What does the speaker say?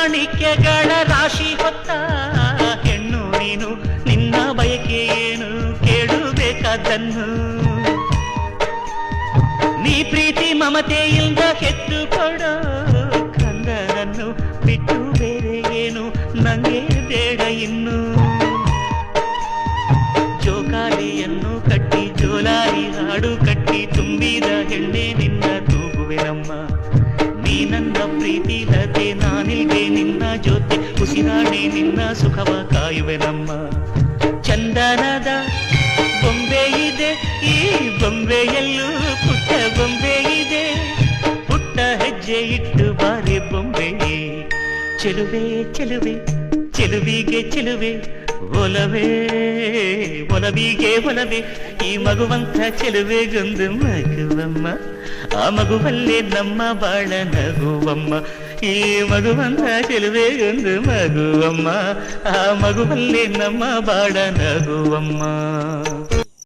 ಮಾಣಿಕ್ಯಗಳ ರಾಶಿ ಹೊತ್ತ ಹೆಣ್ಣು ನೀನು, ನಿನ್ನ ಬಯಕೆ ಏನು ಕೇಳಬೇಕಾದನ್ನು. ನೀ ಪ್ರೀತಿ ಮಮತೆಯಿಂದ ಹೆತ್ತು ಕೊಡೋ ಕಂದನನ್ನು ಬಿಟ್ಟು ಬೇರೆ ಏನು ನಂಗೆ ಬೇಡ ಇನ್ನು. ಜೋಕಾಲಿಯನ್ನು ಕಟ್ಟಿ ಜೋಲಾರಿ ಹಾಡು ಕಟ್ಟಿ ತುಂಬಿದ ಹೆಣ್ಣೆ ನಿನ್ನ ತೂಗುವೆನಮ್ಮ. ನೀ ನನ್ನ ಪ್ರೀತಿ ಲತೆ, ನಾನಿಲ್ದೆ ನಿನ್ನ ಜೊತೆ ಉಸಿರಾಡಿ ನಿನ್ನ ಸುಖವ ಕಾಯುವೆನಮ್ಮ. ಚಂದನದ ಬೊಂಬೆ ಇದೆ ಈ ಬೊಂಬೆಯಲ್ಲೂ ಪುಟ್ಟ ಬೊಂಬೆ ಇದೆ, ಪುಟ್ಟ ಹೆಜ್ಜೆ ಇಟ್ಟು ಬಾರಿ ಬೊಂಬೆ. ಚೆಲುವೆ ಚೆಲುವೆ ಚೆಲುವಿಗೆ ಚೆಲುವೆ, ಒಲವೇ ಒಲವಿಗೆ ಒಲವೇ, ಈ ಮಗುವಂತ ಚೆಲುವೆಗೊಂದು ಮಗುವಮ್ಮ. ಆ ಮಗುವಲ್ಲೇ ನಮ್ಮ ಬಾಳ ನಗುವಮ್ಮ. ಈ ಮಗುವಂತ ಚೆಲುವೆಗೊಂದು ಮಗುವಮ್ಮ. ಆ ಮಗುವಲ್ಲೇ ನಮ್ಮ ಬಾಳ ನಗುವಮ್ಮ.